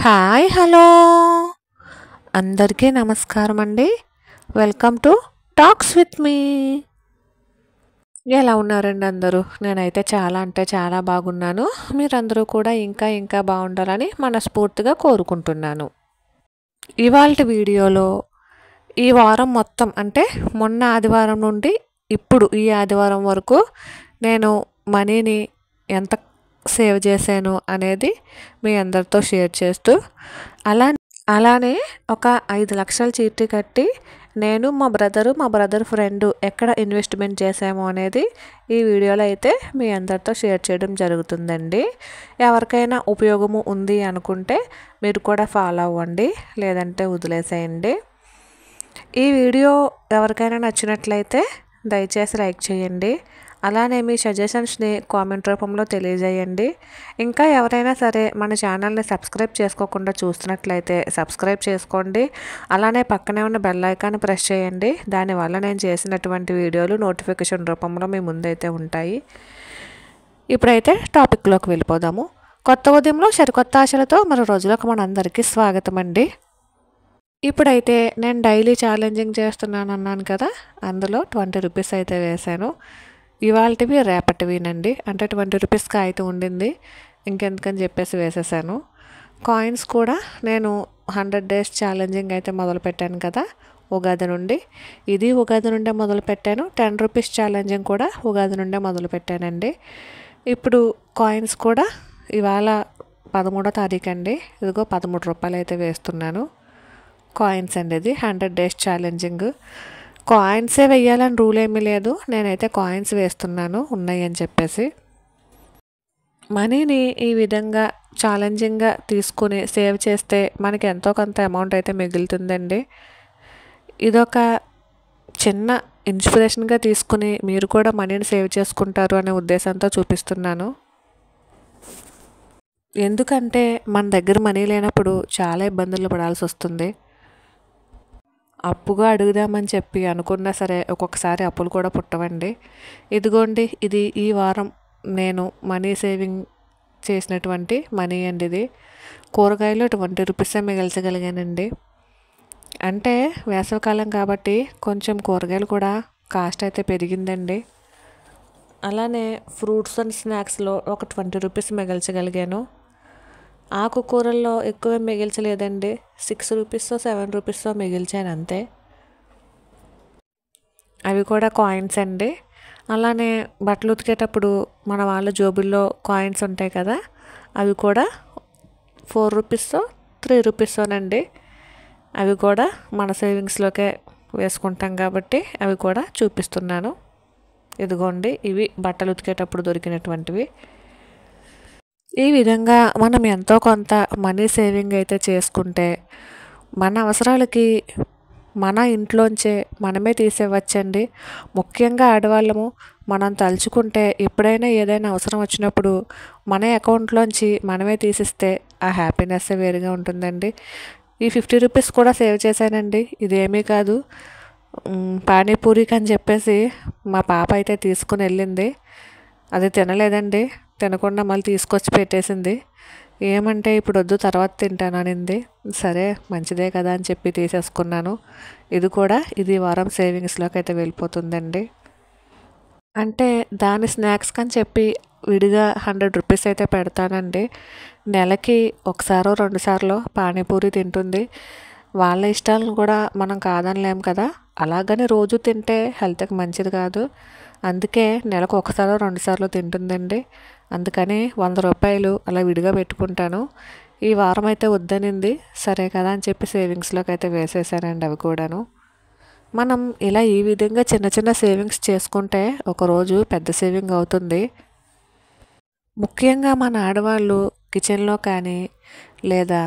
Hi hello అందరికీ నమస్కారం అండి. Welcome to talks with me. ఎలా ఉన్నారండి అందరూ? నేనైతే చాలా అంటే చాలా బాగున్నాను. మీరందరూ కూడా ఇంకా ఇంకా బాగుండాలని మనస్ఫూర్తిగా కోరుకుంటున్నాను. ఇవాల్టి వీడియోలో ఈ వారం మొత్తం అంటే మొన్న ఆదివారం నుండి ఇప్పుడు ఈ ఆదివారం వరకు నేను మనీని ఎంత సేవ్ చేశాను అనేది మీ అందరితో షేర్ చేస్తూ అలానే ఒక 5 లక్షల చీటీ కట్టి నేను మా బ్రదర్ ఫ్రెండ్ ఎక్కడ ఇన్వెస్ట్మెంట్ చేసాము అనేది ఈ వీడియోలో అయితే మీ అందరితో షేర్ చేయడం జరుగుతుందండి. ఎవరికైనా ఉపయోగము ఉంది అనుకుంటే మీరు కూడా ఫాలో అవ్వండి, లేదంటే వదిలేసేయండి. ఈ వీడియో ఎవరికైనా నచ్చినట్లయితే దయచేసి లైక్ చేయండి. అలానే మీ సజెషన్స్ని కామెంట్ రూపంలో తెలియజేయండి. ఇంకా ఎవరైనా సరే మన ఛానల్ని సబ్స్క్రైబ్ చేసుకోకుండా చూస్తున్నట్లయితే సబ్స్క్రైబ్ చేసుకోండి. అలానే పక్కనే ఉన్న బెల్ ఐకాన్ ప్రెస్ చేయండి. దానివల్ల నేను చేసినటువంటి వీడియోలు నోటిఫికేషన్ రూపంలో మీ ముందైతే ఉంటాయి. ఇప్పుడైతే టాపిక్లోకి వెళ్ళిపోదాము. కొత్త ఉదయంలో సరికొత్త ఆశలతో మరో రోజులకు మనందరికీ స్వాగతం అండి. ఇప్పుడైతే నేను డైలీ ఛాలెంజింగ్ చేస్తున్నాను అన్నాను కదా, అందులో 20 రూపీస్ అయితే వేశాను. ఇవాళవి రేపటివినండి, అంటే 20 రూపీస్కి అయితే ఉండింది, ఇంకెందుకని చెప్పేసి వేసేసాను. కాయిన్స్ కూడా నేను 100 డేస్ ఛాలెంజింగ్ అయితే మొదలుపెట్టాను కదా ఉగాది నుండి. ఇది ఉగాది నుండే మొదలుపెట్టాను. 10 రూపీస్ ఛాలెంజింగ్ కూడా ఉగాది నుండే మొదలుపెట్టానండి. ఇప్పుడు కాయిన్స్ కూడా ఇవాళ 13వ తారీఖు అండి. ఇదిగో 13 రూపాయలు అయితే వేస్తున్నాను. కాయిన్స్ అండి, ఇది 100 డేస్ ఛాలెంజింగ్. కాయిన్సే వేయాలని రూల్ ఏమీ లేదు, నేనైతే కాయిన్స్ వేస్తున్నాను ఉన్నాయి అని చెప్పేసి. మనీని ఈ విధంగా ఛాలెంజింగ్గా తీసుకుని సేవ్ చేస్తే మనకి ఎంతో కొంత అమౌంట్ అయితే మిగులుతుందండి. ఇదొక చిన్న ఇన్స్పిరేషన్గా తీసుకుని మీరు కూడా మనీని సేవ్ చేసుకుంటారు అనే ఉద్దేశంతో చూపిస్తున్నాను. ఎందుకంటే మన దగ్గర మనీ లేనప్పుడు చాలా ఇబ్బందులు పడాల్సి వస్తుంది. అప్పుగా అడుగుదామని చెప్పి అనుకున్నా సరే ఒక్కొక్కసారి అప్పులు కూడా పుట్టవండి. ఇదిగోండి, ఇది ఈ వారం నేను మనీ సేవింగ్ చేసినటువంటి మనీ అండి. ఇది కూరగాయలు 20 రూపీసే మిగల్చగలిగానండి. అంటే వేసవికాలం కాబట్టి కొంచెం కూరగాయలు కూడా కాస్ట్ అయితే పెరిగిందండి. అలానే ఫ్రూట్స్ అండ్ స్నాక్స్లో ఒక 20 రూపీస్ మిగల్చగలిగాను. ఆకుకూరల్లో ఎక్కువ మిగిల్చలేదండి, 6 రూపీసో 7 రూపీసో మిగిల్చాను అంతే. అవి కూడా కాయిన్స్ అండి. అలానే బట్టలు ఉతికేటప్పుడు మన వాళ్ళ జోబుల్లో కాయిన్స్ ఉంటాయి కదా, అవి కూడా 4 రూపీసో 3 రూపీసోనండి. అవి కూడా మన సేవింగ్స్లోకే వేసుకుంటాం కాబట్టి అవి కూడా చూపిస్తున్నాను. ఇదిగోండి, ఇవి బట్టలు ఉతికేటప్పుడు దొరికినటువంటివి. ఈ విధంగా మనం ఎంతో కొంత మనీ సేవింగ్ అయితే చేసుకుంటే మన అవసరాలకి మన ఇంట్లోంచే మనమే తీసేవచ్చండి. ముఖ్యంగా ఆడవాళ్ళము మనం తలుచుకుంటే ఎప్పుడైనా ఏదైనా అవసరం వచ్చినప్పుడు మన అకౌంట్లోంచి మనమే తీసిస్తే ఆ హ్యాపీనెస్ వేరుగా ఉంటుందండి. ఈ 50 రూపీస్ కూడా సేవ్ చేశానండి. ఇదేమీ కాదు, పానీపూరికి అని చెప్పేసి మా పాప అయితే తీసుకుని వెళ్ళింది. అది తినలేదండి, తినకుండా మళ్ళీ తీసుకొచ్చి పెట్టేసింది. ఏమంటే ఇప్పుడు వద్దు తర్వాత తింటాను అనింది. సరే మంచిదే కదా అని చెప్పి తీసేసుకున్నాను. ఇది వారం సేవింగ్స్లోకి అయితే వెళ్ళిపోతుందండి. అంటే దాని స్నాక్స్కి అని చెప్పి విడిగా 100 రూపీస్ అయితే పెడతానండి. నెలకి ఒకసారో 2 సార్లు పానీపూరి తింటుంది. వాళ్ళ ఇష్టాలను కూడా మనం కాదనలేం కదా. అలాగని రోజు తింటే హెల్త్కి మంచిది కాదు. అందుకే నెలకు ఒకసారో 2 సార్లు తింటుందండి. అందుకని 100 రూపాయలు అలా విడిగా పెట్టుకుంటాను. ఈ వారం అయితే వద్దనింది, సరే కదా అని చెప్పి సేవింగ్స్లోకి అయితే వేసేసానండి అవి కూడాను. మనం ఇలా ఈ విధంగా చిన్న చిన్న సేవింగ్స్ చేసుకుంటే ఒకరోజు పెద్ద సేవింగ్ అవుతుంది. ముఖ్యంగా మన ఆడవాళ్ళు కిచెన్లో కానీ లేదా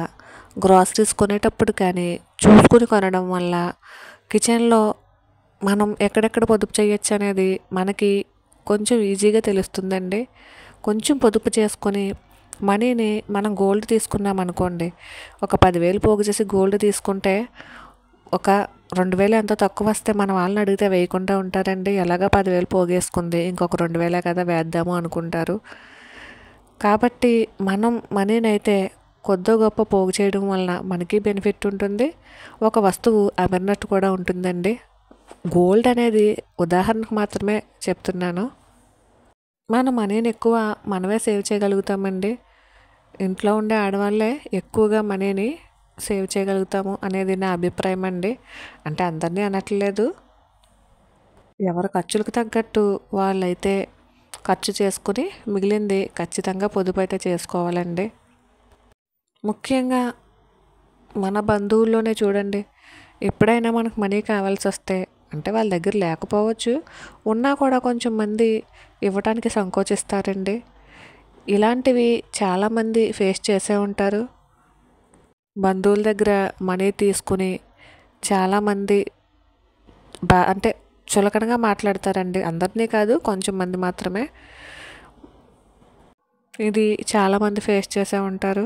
గ్రాసరీస్ కొనేటప్పుడు కానీ చూసుకుని కొనడం వల్ల కిచెన్లో మనం ఎక్కడెక్కడ పొదుపు చేయొచ్చు అనేది మనకి కొంచెం ఈజీగా తెలుస్తుందండి. కొంచెం పొదుపు చేసుకొని మనీని మనం గోల్డ్ తీసుకున్నాం అనుకోండి, ఒక 10,000 పోగు చేసి గోల్డ్ తీసుకుంటే ఒక 2,000 ఎంతో తక్కువ వస్తే మన వాళ్ళని అడిగితే వేయకుండా ఉంటారండి. ఎలాగా 10,000 పోగేసుకుంది, ఇంకొక 2,000 కదా వేద్దాము అనుకుంటారు. కాబట్టి మనం మనీని అయితే కొద్దో గొప్ప పోగు చేయడం వలన మనకి బెనిఫిట్ ఉంటుంది. ఒక వస్తువు అమరినట్టు కూడా ఉంటుందండి. గోల్డ్ అనేది ఉదాహరణకు మాత్రమే చెప్తున్నాను. మన మనీని ఎక్కువ మనమే సేవ్ చేయగలుగుతామండి. ఇంట్లో ఉండే ఆడవాళ్ళే ఎక్కువగా మనీని సేవ్ చేయగలుగుతాము అనేది నా అభిప్రాయం అండి. అంటే అందరినీ అనట్లేదు. ఎవరి ఖర్చులకు తగ్గట్టు వాళ్ళైతే ఖర్చు చేసుకుని మిగిలింది ఖచ్చితంగా పొదుపు అయితే చేసుకోవాలండి. ముఖ్యంగా మన బంధువుల్లోనే చూడండి, ఎప్పుడైనా మనకు మనీ కావాల్సి వస్తే అంటే వాళ్ళ దగ్గర లేకపోవచ్చు, ఉన్నా కూడా కొంచెం మంది ఇవ్వటానికి సంకోచిస్తారండి. ఇలాంటివి చాలామంది ఫేస్ చేసే ఉంటారు. బంధువుల దగ్గర మనీ తీసుకుని చాలామంది అంటే చులకనగా మాట్లాడతారండి. అందరినీ కాదు, కొంచెం మంది మాత్రమే. ఇది చాలామంది ఫేస్ చేసే ఉంటారు.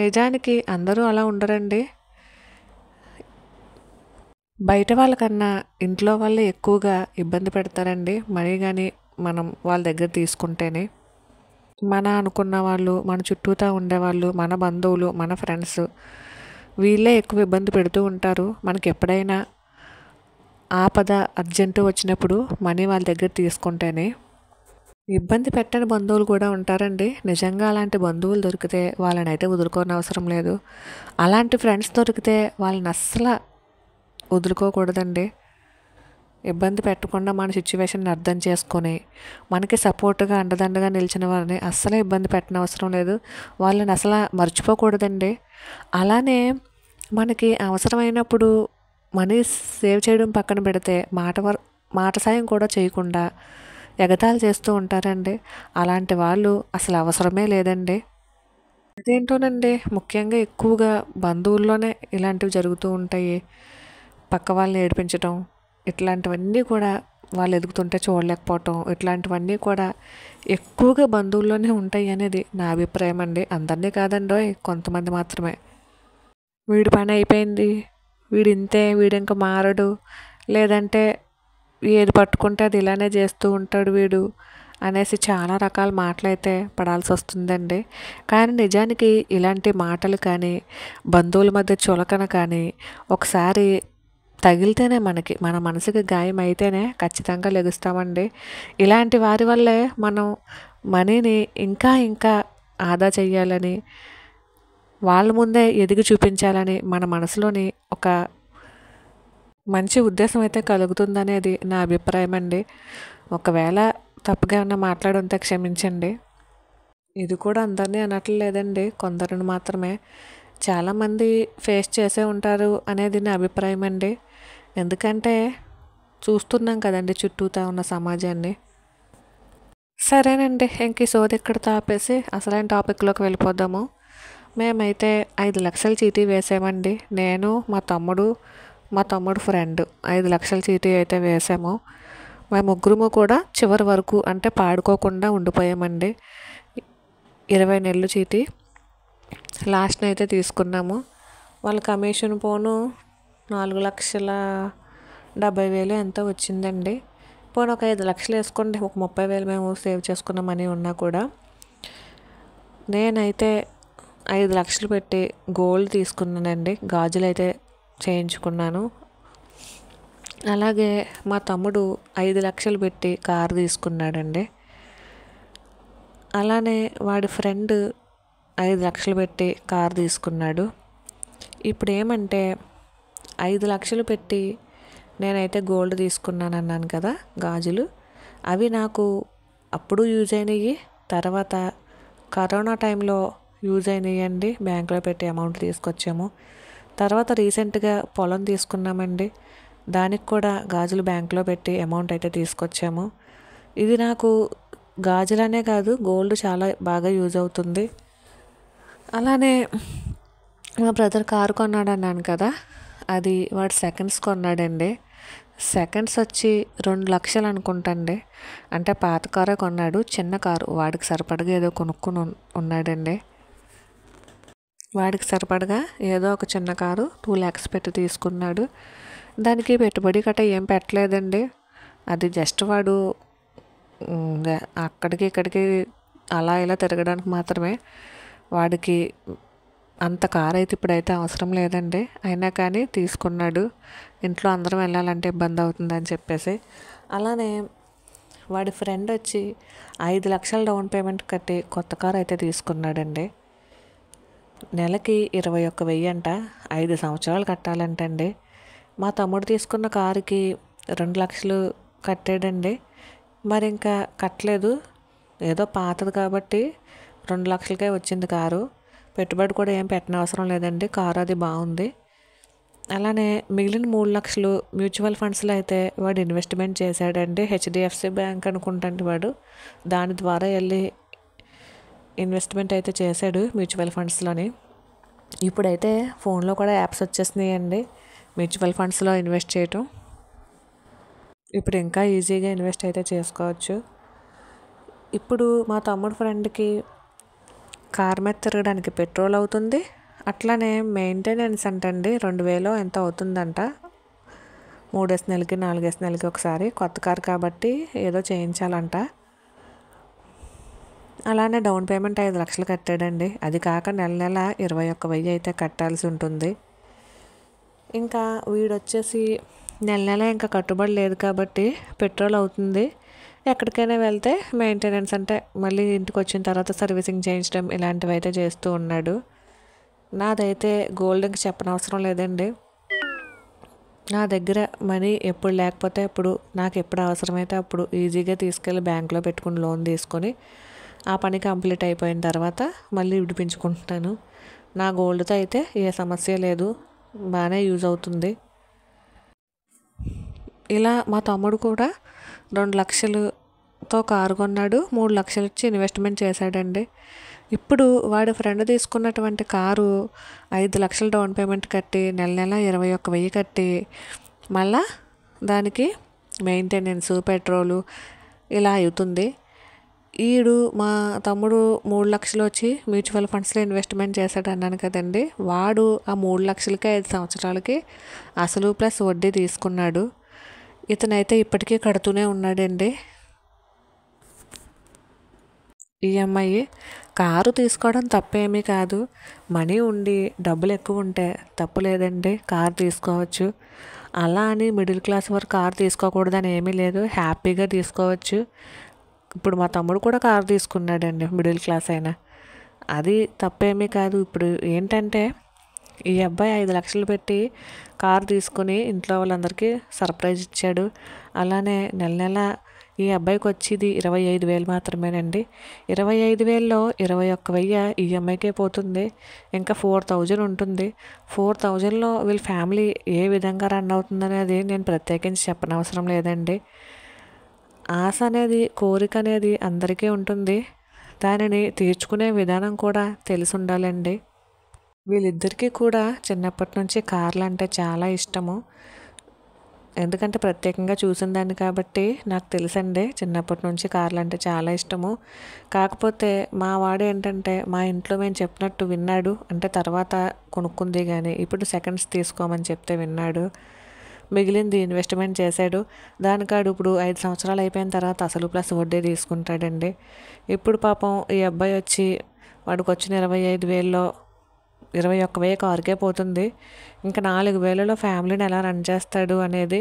నిజానికి అందరూ అలా ఉండరండి. బయట వాళ్ళకన్నా ఇంట్లో వాళ్ళే ఎక్కువగా ఇబ్బంది పెడతారండి మనీ కానీ మనం వాళ్ళ దగ్గర తీసుకుంటేనే. మన అనుకున్న వాళ్ళు, మన చుట్టూతా ఉండేవాళ్ళు, మన బంధువులు, మన ఫ్రెండ్స్ వీళ్ళే ఎక్కువ ఇబ్బంది పెడుతూ ఉంటారు. మనకి ఎప్పుడైనా ఆపద అర్జెంటు వచ్చినప్పుడు మనీ వాళ్ళ దగ్గర తీసుకుంటేనే. ఇబ్బంది పెట్టని బంధువులు కూడా ఉంటారండి. నిజంగా అలాంటి బంధువులు దొరికితే వాళ్ళని అయితే వదులుకోనవసరం లేదు. అలాంటి ఫ్రెండ్స్ దొరికితే వాళ్ళని అస్సలు వదులుకోకూడదండి. ఇబ్బంది పెట్టకుండా మన సిచ్యువేషన్ని అర్థం చేసుకొని మనకి సపోర్ట్గా అండదండగా నిలిచిన వారిని అస్సలు ఇబ్బంది పెట్టనవసరం లేదు. వాళ్ళని అసలు మర్చిపోకూడదండి. అలానే మనకి అవసరమైనప్పుడు మనీ సేవ్ చేయడం పక్కన పెడితే మాట సాయం కూడా చేయకుండా ఎగతాళి చేస్తూ ఉంటారండి. అలాంటి వాళ్ళు అసలు అవసరమే లేదండి. అదేంటోనండి, ముఖ్యంగా ఎక్కువగా బంధువుల్లోనే ఇలాంటివి జరుగుతూ ఉంటాయి. పక్క వాళ్ళని ఏడిపించటం, ఇట్లాంటివన్నీ కూడా వాళ్ళు ఎదుగుతుంటే చూడలేకపోవటం, ఇట్లాంటివన్నీ కూడా ఎక్కువగా బంధువుల్లోనే ఉంటాయి అనేది నా అభిప్రాయం అండి. అందరినీ కాదండోయ్, కొంతమంది మాత్రమే. వీడి పని అయిపోయింది, వీడు ఇంతే, వీడు ఇంకా మారడు, లేదంటే ఏది పట్టుకుంటే అది ఇలానే చేస్తూ ఉంటాడు వీడు అనేసి చాలా రకాల మాటలైతే పడాల్సి వస్తుందండి. కానీ నిజానికి ఇలాంటి మాటలు కానీ, బంధువుల మధ్య చులకన కానీ ఒకసారి తగిలితేనే మన మనసుకి గాయం అయితేనే ఖచ్చితంగా లెగుస్తామండి. ఇలాంటి వారి వల్లే మనం మనీని ఇంకా ఇంకా ఆదా చెయ్యాలని, వాళ్ళ ముందే ఎదిగి చూపించాలని మన మనసులోని ఒక మంచి ఉద్దేశం అయితే కలుగుతుందనేది నా అభిప్రాయం అండి. ఒకవేళ తప్పుగా ఏమన్నా మాట్లాడుంటే క్షమించండి. ఇది కూడా అందరినీ అనట్లేదండి, కొందరిని మాత్రమే. చాలామంది ఫేస్ చేసే ఉంటారు అనేది నా అభిప్రాయం అండి. ఎందుకంటే చూస్తున్నాం కదండి చుట్టూతా ఉన్న సమాజాన్ని. సరేనండి, ఇంక ఈ సోది ఇక్కడితో ఆపేసి అసలైన టాపిక్లోకి వెళ్ళిపోదాము. మేమైతే 5 లక్షల చీటీ వేసామండి. నేను, మా తమ్ముడు ఫ్రెండ్ 5 లక్షల చీటీ అయితే వేసాము. మేము ముగ్గురము కూడా చివరి వరకు అంటే పాడుకోకుండా ఉండిపోయామండి. 20 నెలలు చీటీ లాస్ట్ని అయితే తీసుకున్నాము. వాళ్ళ కమిషన్ పోను 4,70,000 ఎంతో వచ్చిందండి. పోను ఒక 5 లక్షలు వేసుకోండి, ఒక 30,000 మేము సేవ్ చేసుకున్న మనీ ఉన్నా కూడా. నేనైతే 5 లక్షలు పెట్టి గోల్డ్ తీసుకున్నానండి, గాజులు అయితే చేయించుకున్నాను. అలాగే మా తమ్ముడు 5 లక్షలు పెట్టి కారు తీసుకున్నాడండి. అలానే వాడి ఫ్రెండ్ 5 లక్షలు పెట్టి కారు తీసుకున్నాడు. ఇప్పుడు ఏమంటే 5 లక్షలు పెట్టి నేనైతే గోల్డ్ తీసుకున్నాను అన్నాను కదా, గాజులు. అవి నాకు అప్పుడు యూజ్ అయినాయి, తర్వాత కరోనా టైంలో యూజ్ అయినాయండి. బ్యాంకులో పెట్టి అమౌంట్ తీసుకొచ్చాము. తర్వాత రీసెంట్గా పొలం తీసుకున్నామండి, దానికి కూడా గాజులు బ్యాంకులో పెట్టి అమౌంట్ అయితే తీసుకొచ్చాము. ఇది నాకు గాజులనే కాదు, గోల్డ్ చాలా బాగా యూజ్ అవుతుంది. అలానే మా బ్రదర్ కారు కొన్నాడు అన్నాను కదా, అది వాడు సెకండ్స్ కొన్నాడండి. సెకండ్స్ వచ్చి 2 లక్షలు అనుకుంటాండి. అంటే పాత కారే కొన్నాడు, చిన్న కారు, వాడికి సరిపడగా ఏదో కొనుక్కుని ఉన్నాడండి. వాడికి సరిపడగా ఏదో ఒక చిన్న కారు 2 lakhs పెట్టి తీసుకున్నాడు. దానికి పెట్టుబడి గట్రా ఏం పెట్టలేదండి. అది జస్ట్ వాడు అక్కడికి ఇక్కడికి అలా ఇలా తిరగడానికి మాత్రమే. వాడికి అంత కార్ అయితే ఇప్పుడైతే అవసరం లేదండి. అయినా కానీ తీసుకున్నాడు. ఇంట్లో అందరం వెళ్ళాలంటే ఇబ్బంది అవుతుందని చెప్పేసి. అలానే వాడి ఫ్రెండ్ వచ్చి 5,00,000 డౌన్ పేమెంట్ కట్టి కొత్త కార్ అయితే తీసుకున్నాడండి. నెలకి 21,000 అంట. 5 సంవత్సరాలు కట్టాలంటండి. మా తమ్ముడు తీసుకున్న కారుకి 2,00,000 కట్టాడండి. మరి ఇంకా కట్టలేదు. ఏదో పాతది కాబట్టి 2,00,000కే వచ్చింది కారు. పెట్టుబడి కూడా ఏం పెట్టనవసరం లేదండి. కారు అది బాగుంది. అలానే మిగిలిన 3,00,000 మ్యూచువల్ ఫండ్స్లో అయితే వాడు ఇన్వెస్ట్మెంట్ చేశాడండి. హెచ్డిఎఫ్సి బ్యాంక్ అనుకుంటాండి వాడు. దాని ద్వారా వెళ్ళి ఇన్వెస్ట్మెంట్ అయితే చేశాడు మ్యూచువల్ ఫండ్స్లోని. ఇప్పుడైతే ఫోన్లో కూడా యాప్స్ వచ్చేసినాయండి మ్యూచువల్ ఫండ్స్లో ఇన్వెస్ట్ చేయటం. ఇప్పుడు ఇంకా ఈజీగా ఇన్వెస్ట్ అయితే చేసుకోవచ్చు. ఇప్పుడు మా తమ్ముడు ఫ్రెండ్కి కార్ మీద తిరగడానికి పెట్రోల్ అవుతుంది. అట్లానే మెయింటెనెన్స్ అంటండి 2,000 ఎంత అవుతుందంట. 3 నెలలకి 4 నెలలకి ఒకసారి. కొత్త కార్ కాబట్టి ఏదో చేయించాలంట. అలానే డౌన్ పేమెంట్ 5,00,000 కట్టాడండి. అది కాక నెల నెల 21,000 అయితే కట్టాల్సి ఉంటుంది. ఇంకా వీడొచ్చేసి నెల నెల ఇంకా కట్టుబడి లేదు కాబట్టి పెట్రోల్ అవుతుంది. ఎక్కడికైనా వెళ్తే మెయింటెనెన్స్ అంటే మళ్ళీ ఇంటికి వచ్చిన తర్వాత సర్వీసింగ్ చేయించడం ఇలాంటివి అయితే చేస్తూ ఉన్నాడు. నాదైతే గోల్డ్కి చెప్పనవసరం లేదండి. నా దగ్గర మనీ ఎప్పుడు లేకపోతే అప్పుడు, నాకు ఎప్పుడు అవసరమైతే అప్పుడు ఈజీగా తీసుకెళ్ళి బ్యాంక్లో పెట్టుకుని లోన్ తీసుకొని ఆ పని కంప్లీట్ అయిపోయిన తర్వాత మళ్ళీ విడిపించుకుంటున్నాను. నా గోల్డ్తో అయితే ఏ సమస్య లేదు. బాగానే యూజ్ అవుతుంది. ఇలా మా తమ్ముడు కూడా 2,00,000తో కారు కొన్నాడు. 3,00,000 ఇచ్చి ఇన్వెస్ట్మెంట్ చేశాడండి. ఇప్పుడు వాడి ఫ్రెండ్ తీసుకున్నటువంటి కారు 5,00,000 డౌన్ పేమెంట్ కట్టి నెల నెల 21,000 కట్టి మళ్ళా దానికి మెయింటెనెన్స్ పెట్రోలు ఇలా అవుతుంది. ఈడు మా తమ్ముడు 3,00,000 వచ్చి మ్యూచువల్ ఫండ్స్లో ఇన్వెస్ట్మెంట్ చేశాడు అన్నాను కదండి. వాడు ఆ 3,00,000కి 5 సంవత్సరాలకి అసలు ప్లస్ వడ్డీ తీసుకున్నాడు. ఇతనైతే ఇప్పటికీ కడుతూనే ఉన్నాడండి ఈఎంఐ. కారు తీసుకోవడం తప్పేమీ కాదు. మనీ ఉండి డబ్బులు ఎక్కువ ఉంటే తప్పు లేదండి, కారు తీసుకోవచ్చు. అలా అని మిడిల్ క్లాస్ వారు కారు తీసుకోకూడదని ఏమీ లేదు, హ్యాపీగా తీసుకోవచ్చు. ఇప్పుడు మా తమ్ముడు కూడా కారు తీసుకున్నాడండి, మిడిల్ క్లాస్ అయినా. అది తప్పేమీ కాదు. ఇప్పుడు ఏంటంటే ఈ అబ్బాయి 5,00,000 పెట్టి కారు తీసుకుని ఇంట్లో వాళ్ళందరికీ సర్ప్రైజ్ ఇచ్చాడు. అలానే నెల నెల ఈ అబ్బాయికి వచ్చేది 25,000 మాత్రమేనండి. 25,000లో 21,000 ఈఎంఐకే పోతుంది. ఇంకా 4,000 ఉంటుంది. 4,000లో వీళ్ళ ఫ్యామిలీ ఏ విధంగా రన్ అవుతుందనేది నేను ప్రత్యేకించి చెప్పనవసరం లేదండి. ఆశ అనేది, కోరిక అనేది అందరికీ ఉంటుంది. దానిని తీర్చుకునే విధానం కూడా తెలిసి ఉండాలండి. వీళ్ళిద్దరికీ కూడా చిన్నప్పటి నుంచి కార్లు అంటే చాలా ఇష్టము. ఎందుకంటే ప్రత్యేకంగా చూసిన దాన్ని కాబట్టి నాకు తెలుసండి, చిన్నప్పటి నుంచి కార్లు అంటే చాలా ఇష్టము. కాకపోతే మా వాడు ఏంటంటే మా ఇంట్లో మేము చెప్పినట్టు విన్నాడు. అంటే తర్వాత కొనుక్కుంది కానీ ఇప్పుడు సెకండ్స్ తీసుకోమని చెప్తే విన్నాడు. మిగిలింది ఇన్వెస్ట్మెంట్ చేశాడు. దానికాడు ఇప్పుడు 5 సంవత్సరాలు అయిపోయిన తర్వాత అసలు ప్లస్ వడ్డీ తీసుకుంటాడండి. ఇప్పుడు పాపం ఈ అబ్బాయి వచ్చి వాడికి వచ్చిన 25,000లో 21,000 కారుకే పోతుంది. ఇంకా 4,000లో ఫ్యామిలీని ఎలా రన్ చేస్తాడు అనేది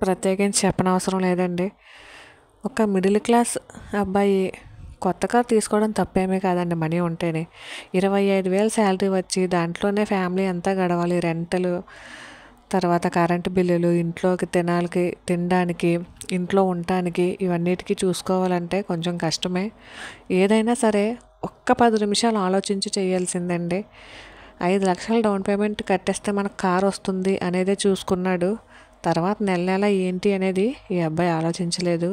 ప్రత్యేకించి చెప్పనవసరం లేదండి. ఒక మిడిల్ క్లాస్ అబ్బాయి కొత్త కారు తీసుకోవడం తప్పేమీ కాదండి, మనీ ఉంటేనే. 25,000 శాలరీ వచ్చి దాంట్లోనే ఫ్యామిలీ అంతా గడవాలి. రెంటలు, తర్వాత కరెంటు బిల్లులు, ఇంట్లోకి తినడానికి, ఇంట్లో ఉండటానికి, ఇవన్నిటికీ చూసుకోవాలంటే కొంచెం కష్టమే. ఏదైనా సరే ఒక్క 10 నిమిషాలు ఆలోచించి చేయాల్సిందండి. 5,00,000 డౌన్ పేమెంట్ కట్టేస్తే మనకు కారు వస్తుంది అనేదే చూసుకున్నాడు. తర్వాత నెల నెల ఏంటి అనేది ఈ అబ్బాయి ఆలోచించలేదు.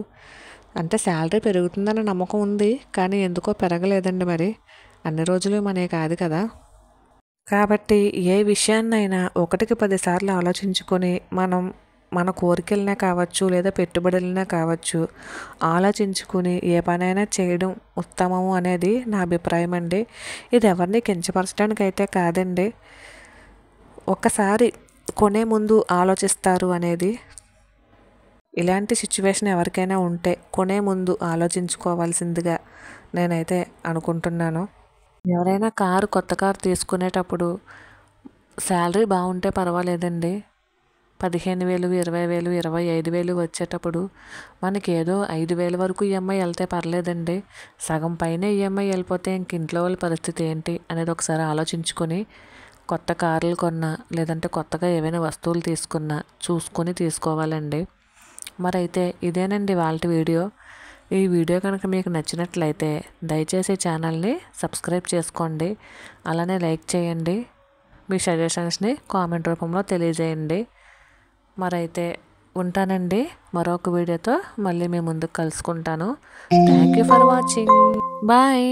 అంటే శాలరీ పెరుగుతుందన్న నమ్మకం ఉంది, కానీ ఎందుకో పెరగలేదండి. మరి అన్ని రోజులు మనే కాదు కదా. కాబట్టి ఏ విషయాన్నైనా 1కి 10 సార్లు ఆలోచించుకొని మన కోరికలనే కావచ్చు లేదా పెట్టుబడులనే కావచ్చు ఆలోచించుకుని ఏ పనైనా చేయడం ఉత్తమము అనేది నా అభిప్రాయం అండి. ఇది ఎవరిని కించపరచడానికి అయితే కాదండి. ఒక్కసారి కొనే ముందు ఆలోచిస్తారు అనేది. ఇలాంటి సిచ్యువేషన్ ఎవరికైనా ఉంటే కొనే ముందు ఆలోచించుకోవాల్సిందిగా నేనైతే అనుకుంటున్నాను. ఎవరైనా కొత్త కారు తీసుకునేటప్పుడు శాలరీ బాగుంటే పర్వాలేదండి. 15,000, 20,000, 25,000 వచ్చేటప్పుడు మనకేదో 5,000 వరకు ఈఎంఐ వెళ్తే పర్లేదండి. సగం పైనే ఈఎంఐ వెళ్ళిపోతే ఇంక ఇంట్లో వాళ్ళ పరిస్థితి ఏంటి అనేది ఒకసారి ఆలోచించుకొని కొత్త కార్లు కొన్నా లేదంటే కొత్తగా ఏవైనా వస్తువులు తీసుకున్నా చూసుకొని తీసుకోవాలండి. మరైతే ఇదేనండి వాళ్ళ వీడియో. ఈ వీడియో కనుక మీకు నచ్చినట్లయితే దయచేసి ఛానల్ని సబ్స్క్రైబ్ చేసుకోండి. అలానే లైక్ చేయండి. మీ సజెషన్స్ని కామెంట్ రూపంలో తెలియజేయండి. మరైతే ఉంటానండి. మరొక వీడియోతో మళ్ళీ మీ ముందుకు కలుసుకుంటాను. Thank you for watching. Bye.